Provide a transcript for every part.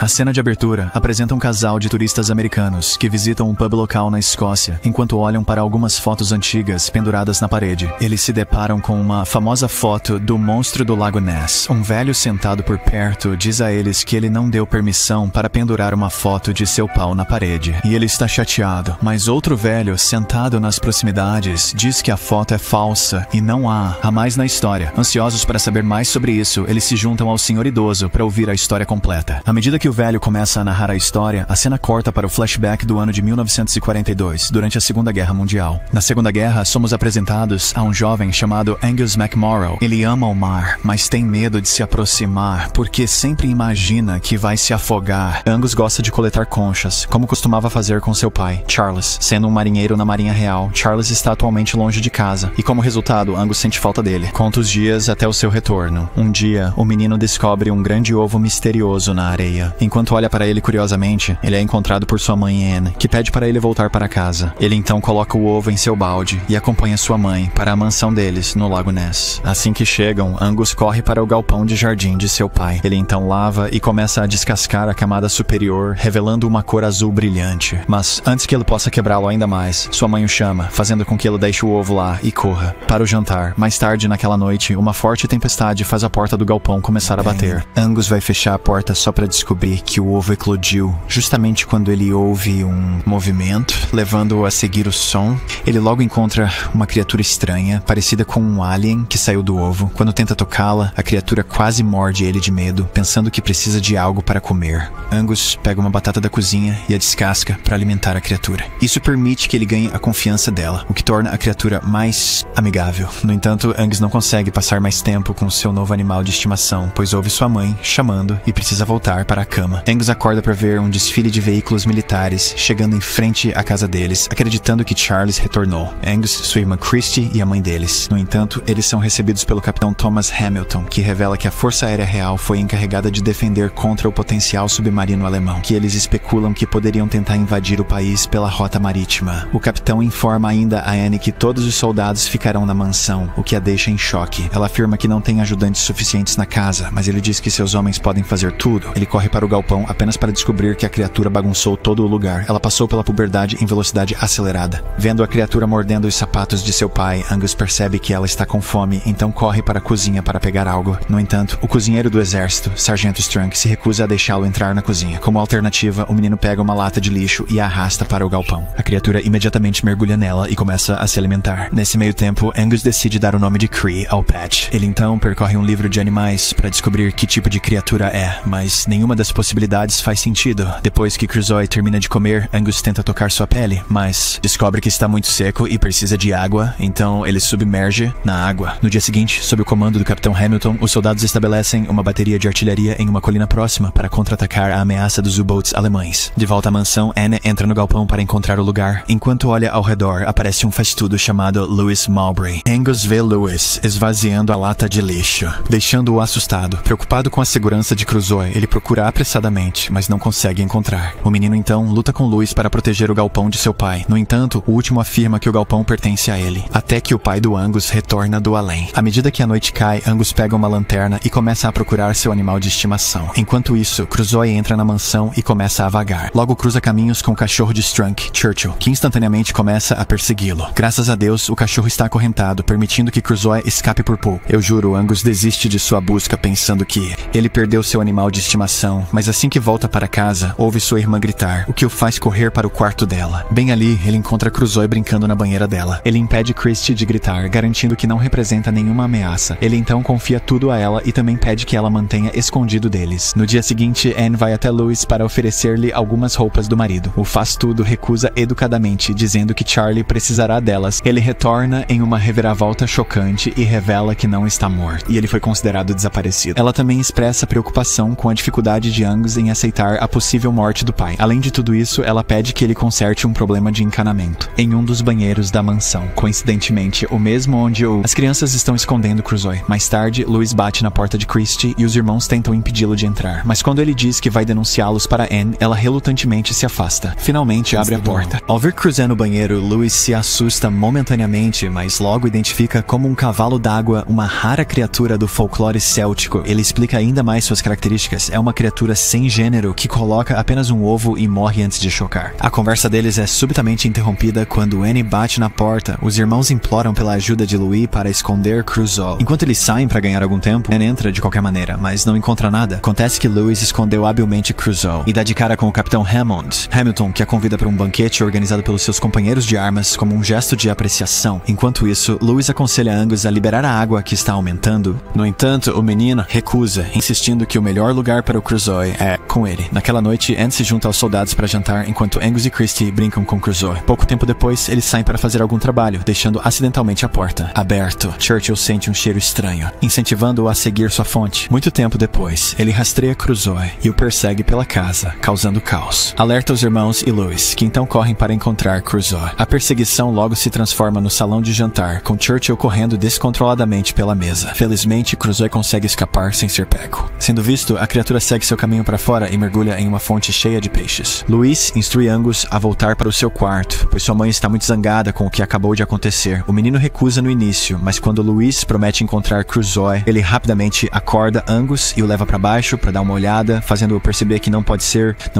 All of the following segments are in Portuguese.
A cena de abertura apresenta um casal de turistas americanos que visitam um pub local na Escócia, enquanto olham para algumas fotos antigas penduradas na parede. Eles se deparam com uma famosa foto do monstro do Lago Ness. Um velho sentado por perto diz a eles que ele não deu permissão para pendurar uma foto de seu pau na parede, e ele está chateado. Mas outro velho, sentado nas proximidades, diz que a foto é falsa e não há mais na história. Ansiosos para saber mais sobre isso, eles se juntam ao senhor idoso para ouvir a história completa. À medida que o velho começa a narrar a história, a cena corta para o flashback do ano de 1942, durante a Segunda Guerra Mundial. Na Segunda Guerra, somos apresentados a um jovem chamado Angus McMorrow. Ele ama o mar, mas tem medo de se aproximar, porque sempre imagina que vai se afogar. Angus gosta de coletar conchas, como costumava fazer com seu pai, Charles. Sendo um marinheiro na Marinha Real, Charles está atualmente longe de casa, e como resultado, Angus sente falta dele. Conta os dias até o seu retorno. Um dia, o menino descobre um grande ovo misterioso na areia. Enquanto olha para ele curiosamente, ele é encontrado por sua mãe Anne, que pede para ele voltar para casa. Ele então coloca o ovo em seu balde e acompanha sua mãe para a mansão deles no Lago Ness. Assim que chegam, Angus corre para o galpão de jardim de seu pai. Ele então lava e começa a descascar a camada superior, revelando uma cor azul brilhante. Mas antes que ele possa quebrá-lo ainda mais, sua mãe o chama, fazendo com que ele deixe o ovo lá e corra para o jantar. Mais tarde naquela noite, uma forte tempestade faz a porta do galpão começar a bater. Angus vai fechar a porta só para descobrir que o ovo eclodiu justamente quando ele ouve um movimento, levando-o a seguir o som. Ele logo encontra uma criatura estranha, parecida com um alien que saiu do ovo. Quando tenta tocá-la, a criatura quase morde ele de medo, pensando que precisa de algo para comer. Angus pega uma batata da cozinha e a descasca para alimentar a criatura. Isso permite que ele ganhe a confiança dela, o que torna a criatura mais amigável. No entanto, Angus não consegue passar mais tempo com seu novo animal de estimação, pois ouve sua mãe chamando e precisa voltar para a cama. Angus acorda para ver um desfile de veículos militares chegando em frente à casa deles, acreditando que Charles retornou. Angus, sua irmã Christy e a mãe deles. No entanto, eles são recebidos pelo capitão Thomas Hamilton, que revela que a Força Aérea Real foi encarregada de defender contra o potencial submarino alemão, que eles especulam que poderiam tentar invadir o país pela rota marítima. O capitão informa ainda a Anne que todos os soldados ficarão na mansão, o que a deixa em choque. Ela afirma que não tem ajudantes suficientes na casa, mas ele diz que seus homens podem fazer tudo. Ele corre para o galpão apenas para descobrir que a criatura bagunçou todo o lugar. Ela passou pela puberdade em velocidade acelerada. Vendo a criatura mordendo os sapatos de seu pai, Angus percebe que ela está com fome, então corre para a cozinha para pegar algo. No entanto, o cozinheiro do exército, Sargento Strunk, se recusa a deixá-lo entrar na cozinha. Como alternativa, o menino pega uma lata de lixo e a arrasta para o galpão. A criatura imediatamente mergulha nela e começa a se alimentar. Nesse meio tempo, Angus decide dar o nome de Cree ao pet. Ele então percorre um livro de animais para descobrir que tipo de criatura é, mas nenhuma das possibilidades faz sentido. Depois que Crusoe termina de comer, Angus tenta tocar sua pele, mas descobre que está muito seco e precisa de água, então ele submerge na água. No dia seguinte, sob o comando do capitão Hamilton, os soldados estabelecem uma bateria de artilharia em uma colina próxima para contra-atacar a ameaça dos U-boats alemães. De volta à mansão, Anne entra no galpão para encontrar o lugar. Enquanto olha ao redor, aparece um faz-tudo chamado Lewis Mowbray. Angus vê Lewis esvaziando a lata de lixo, deixando-o assustado. Preocupado com a segurança de Crusoe, ele procura apressadamente, mas não consegue encontrar. O menino então luta com Lewis para proteger o galpão de seu pai. No entanto, o último afirma que o galpão pertence a ele, até que o pai do Angus retorna do além. À medida que a noite cai, Angus pega uma lanterna e começa a procurar seu animal de estimação. Enquanto isso, Crusoe entra na mansão e começa a vagar. Logo cruza caminhos com o cachorro de Strunk, Churchill, que instantaneamente começa a persegui-lo. Graças a Deus, o cachorro está acorrentado, permitindo que Crusoe escape por pouco. Eu juro, Angus desiste de sua busca pensando que ele perdeu seu animal de estimação, mas assim que volta para casa, ouve sua irmã gritar, o que o faz correr para o quarto dela. Bem ali, ele encontra Crusoe brincando na banheira dela. Ele impede Christy de gritar, garantindo que não representa nenhuma ameaça. Ele então confia tudo a ela e também pede que ela mantenha escondido deles. No dia seguinte, Anne vai até Lewis para oferecer-lhe algumas roupas do marido. O faz-tudo recusa educadamente, dizendo que Charlie precisará delas. Ele retorna em uma reviravolta chocante e revela que não está morto, e ele foi considerado desaparecido. Ela também expressa preocupação com a dificuldade de Angus em aceitar a possível morte do pai. Além de tudo isso, ela pede que ele conserte um problema de encanamento em um dos banheiros da mansão, coincidentemente o mesmo onde as crianças estão escondendo Crusoe. Mais tarde, Lewis bate na porta de Christy e os irmãos tentam impedi-lo de entrar, mas quando ele diz que vai denunciá-los para Anne, ela relutantemente se afasta. Finalmente abre a porta. Ao ver Crusoe no banheiro, Lewis se assusta momentaneamente, mas logo identifica como um cavalo d'água uma rara criatura do folclore céltico. Ele explica ainda mais suas características. É uma criatura criatura sem gênero que coloca apenas um ovo e morre antes de chocar. A conversa deles é subitamente interrompida quando Annie bate na porta. Os irmãos imploram pela ajuda de Louis para esconder Crusoe. Enquanto eles saem para ganhar algum tempo, Annie entra de qualquer maneira, mas não encontra nada. Acontece que Louis escondeu habilmente Crusoe e dá de cara com o Capitão Hamilton, que a convida para um banquete organizado pelos seus companheiros de armas como um gesto de apreciação. Enquanto isso, Louis aconselha Angus a liberar a água que está aumentando. No entanto, o menino recusa, insistindo que o melhor lugar para o Crusoe é com ele. Naquela noite, Anne se junta aos soldados para jantar enquanto Angus e Christie brincam com Crusoe. Pouco tempo depois, eles saem para fazer algum trabalho, deixando acidentalmente a porta aberta. Churchill sente um cheiro estranho, incentivando-o a seguir sua fonte. Muito tempo depois, ele rastreia Crusoe e o persegue pela casa, causando caos. Alerta os irmãos e Louis, que então correm para encontrar Crusoe. A perseguição logo se transforma no salão de jantar, com Churchill correndo descontroladamente pela mesa. Felizmente, Crusoe consegue escapar sem ser pego. Sendo visto, a criatura segue seu caminho para fora e mergulha em uma fonte cheia de peixes. Louis instrui Angus a voltar para o seu quarto, pois sua mãe está muito zangada com o que acabou de acontecer. O menino recusa no início, mas quando Louis promete encontrar Crusoe, ele rapidamente acorda Angus e o leva para baixo para dar uma olhada, fazendo-o perceber que não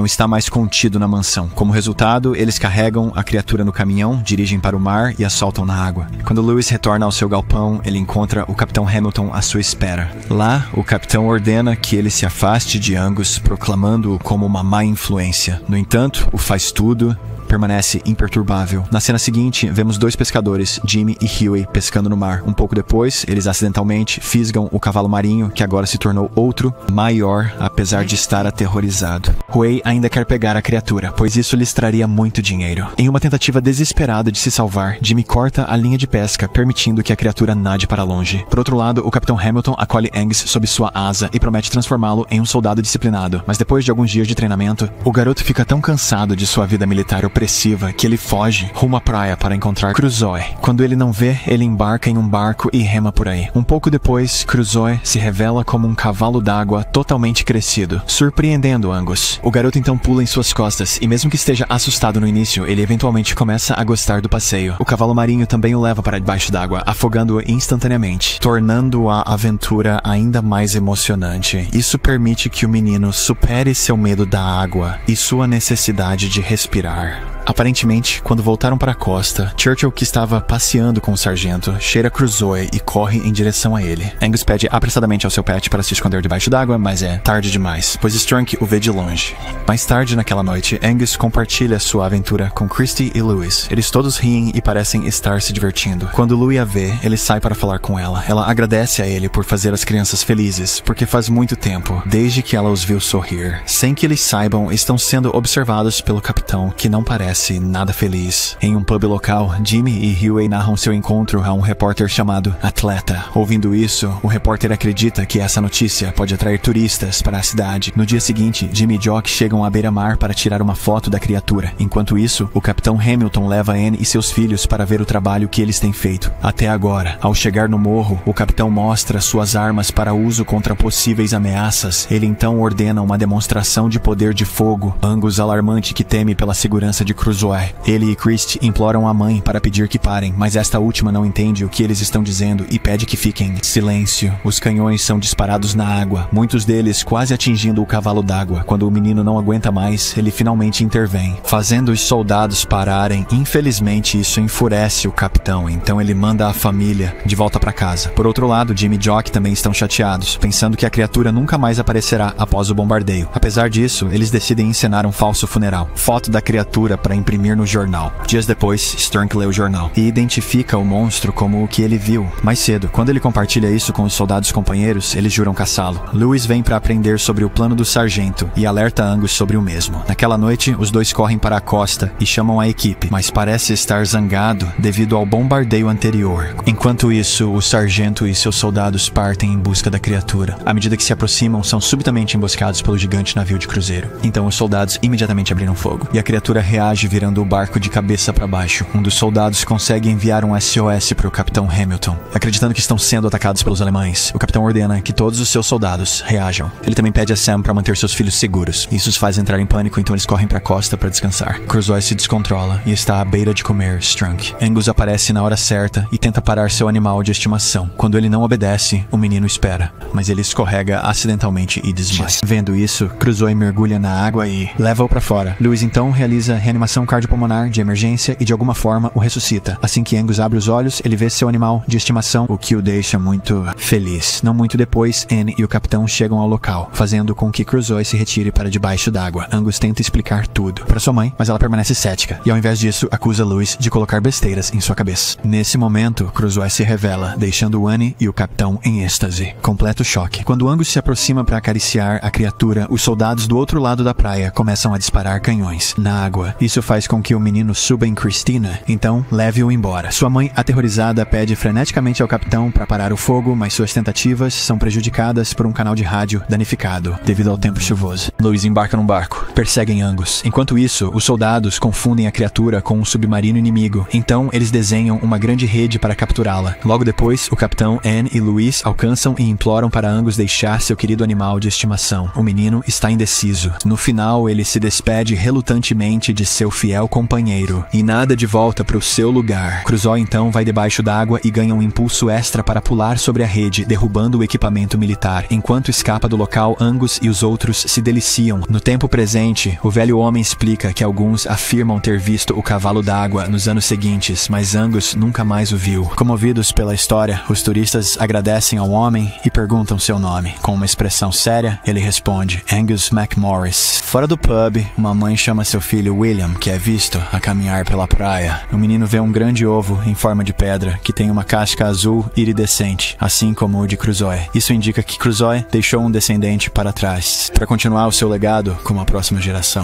está mais contido na mansão. Como resultado, eles carregam a criatura no caminhão, dirigem para o mar e a soltam na água. Quando Louis retorna ao seu galpão, ele encontra o Capitão Hamilton à sua espera. Lá, o capitão ordena que ele se afaste de Angus, proclamando-o como uma má influência. No entanto, o faz tudo permanece imperturbável. Na cena seguinte, vemos dois pescadores, Jimmy e Huey, pescando no mar. Um pouco depois, eles acidentalmente fisgam o cavalo marinho, que agora se tornou outro, maior, apesar de estar aterrorizado. Huey ainda quer pegar a criatura, pois isso lhes traria muito dinheiro. Em uma tentativa desesperada de se salvar, Jimmy corta a linha de pesca, permitindo que a criatura nade para longe. Por outro lado, o Capitão Hamilton acolhe Angus sob sua asa e promete transformá-lo em um soldado disciplinado. Mas depois de alguns dias de treinamento, o garoto fica tão cansado de sua vida militar opressiva que ele foge rumo à praia para encontrar Crusoe. Quando ele não vê, ele embarca em um barco e rema por aí. Um pouco depois, Crusoe se revela como um cavalo d'água totalmente crescido, surpreendendo Angus. O garoto então pula em suas costas e mesmo que esteja assustado no início, ele eventualmente começa a gostar do passeio. O cavalo marinho também o leva para debaixo d'água, afogando-o instantaneamente, tornando a aventura ainda mais emocionante. Isso permite que o menino supere seu medo da água e sua necessidade de respirar. Aparentemente, quando voltaram para a costa, Churchill, que estava passeando com o sargento, cheira Crusoe e corre em direção a ele. Angus pede apressadamente ao seu pet para se esconder debaixo d'água, mas é tarde demais, pois Strunk o vê de longe. Mais tarde naquela noite, Angus compartilha sua aventura com Christie e Louis. Eles todos riem e parecem estar se divertindo. Quando Louis a vê, ele sai para falar com ela. Ela agradece a ele por fazer as crianças felizes, porque faz muito tempo, desde que ela os viu sorrir. Sem que eles saibam, estão sendo observados pelo capitão, que não parece nada feliz. Em um pub local, Jimmy e Huey narram seu encontro a um repórter chamado Atleta. Ouvindo isso, o repórter acredita que essa notícia pode atrair turistas para a cidade. No dia seguinte, Jimmy e Jock chegam à beira-mar para tirar uma foto da criatura. Enquanto isso, o Capitão Hamilton leva Anne e seus filhos para ver o trabalho que eles têm feito. Até agora, ao chegar no morro, o capitão mostra suas armas para uso contra possíveis ameaças. Ele então ordena uma demonstração de poder de fogo. Angus, alarmante que teme pela segurança de Crusoe. Ele e Christie imploram a mãe para pedir que parem, mas esta última não entende o que eles estão dizendo e pede que fiquem. Silêncio. Os canhões são disparados na água, muitos deles quase atingindo o cavalo d'água. Quando o menino não aguenta mais, ele finalmente intervém, fazendo os soldados pararem. Infelizmente, isso enfurece o capitão, então ele manda a família de volta para casa. Por outro lado, Jimmy e Jock também estão chateados, pensando que a criatura nunca mais aparecerá após o bombardeio. Apesar disso, eles decidem encenar um falso funeral. Foto da criatura para imprimir no jornal. Dias depois, Strunk lê o jornal e identifica o monstro como o que ele viu mais cedo. Quando ele compartilha isso com os soldados companheiros, eles juram caçá-lo. Louis vem para aprender sobre o plano do sargento e alerta Angus sobre o mesmo. Naquela noite, os dois correm para a costa e chamam a equipe, mas parece estar zangado devido ao bombardeio anterior. Enquanto isso, o sargento e seus soldados partem em busca da criatura. À medida que se aproximam, são subitamente emboscados pelo gigante navio de cruzeiro. Então os soldados imediatamente abriram fogo e a criatura reage foge virando o barco de cabeça para baixo. Um dos soldados consegue enviar um SOS para o Capitão Hamilton. Acreditando que estão sendo atacados pelos alemães, o capitão ordena que todos os seus soldados reajam. Ele também pede a Sam para manter seus filhos seguros. Isso os faz entrar em pânico, então eles correm para a costa para descansar. Crusoe se descontrola e está à beira de comer Strunk. Angus aparece na hora certa e tenta parar seu animal de estimação. Quando ele não obedece, o menino espera, mas ele escorrega acidentalmente e desmaia. Vendo isso, Crusoe mergulha na água e leva-o para fora. Lewis então realiza reanimação cardiopulmonar de emergência e de alguma forma o ressuscita. Assim que Angus abre os olhos, ele vê seu animal de estimação, o que o deixa muito feliz. Não muito depois, Anne e o capitão chegam ao local, fazendo com que Crusoe se retire para debaixo d'água. Angus tenta explicar tudo para sua mãe, mas ela permanece cética e ao invés disso acusa Lewis de colocar besteiras em sua cabeça. Nesse momento, Crusoe se revela, deixando Anne e o capitão em êxtase. Completo choque. Quando Angus se aproxima para acariciar a criatura, os soldados do outro lado da praia começam a disparar canhões na água. Isso faz com que o menino suba em Christina, então leve-o embora. Sua mãe, aterrorizada, pede freneticamente ao capitão para parar o fogo, mas suas tentativas são prejudicadas por um canal de rádio danificado devido ao tempo chuvoso. Lewis embarca num barco. Perseguem Angus. Enquanto isso, os soldados confundem a criatura com um submarino inimigo. Então, eles desenham uma grande rede para capturá-la. Logo depois, o capitão, Anne e Lewis alcançam e imploram para Angus deixar seu querido animal de estimação. O menino está indeciso. No final, ele se despede relutantemente de seu fiel companheiro e nada de volta para o seu lugar. Crusoe então vai debaixo d'água e ganha um impulso extra para pular sobre a rede, derrubando o equipamento militar. Enquanto escapa do local, Angus e os outros se deliciam. No tempo presente, o velho homem explica que alguns afirmam ter visto o cavalo d'água nos anos seguintes, mas Angus nunca mais o viu. Comovidos pela história, os turistas agradecem ao homem e perguntam seu nome. Com uma expressão séria, ele responde: Angus McMorris. Fora do pub, uma mãe chama seu filho William, que é visto a caminhar pela praia. O menino vê um grande ovo em forma de pedra, que tem uma casca azul iridescente, assim como o de Crusoe. Isso indica que Crusoe deixou um descendente para trás, para continuar o seu legado com a próxima geração.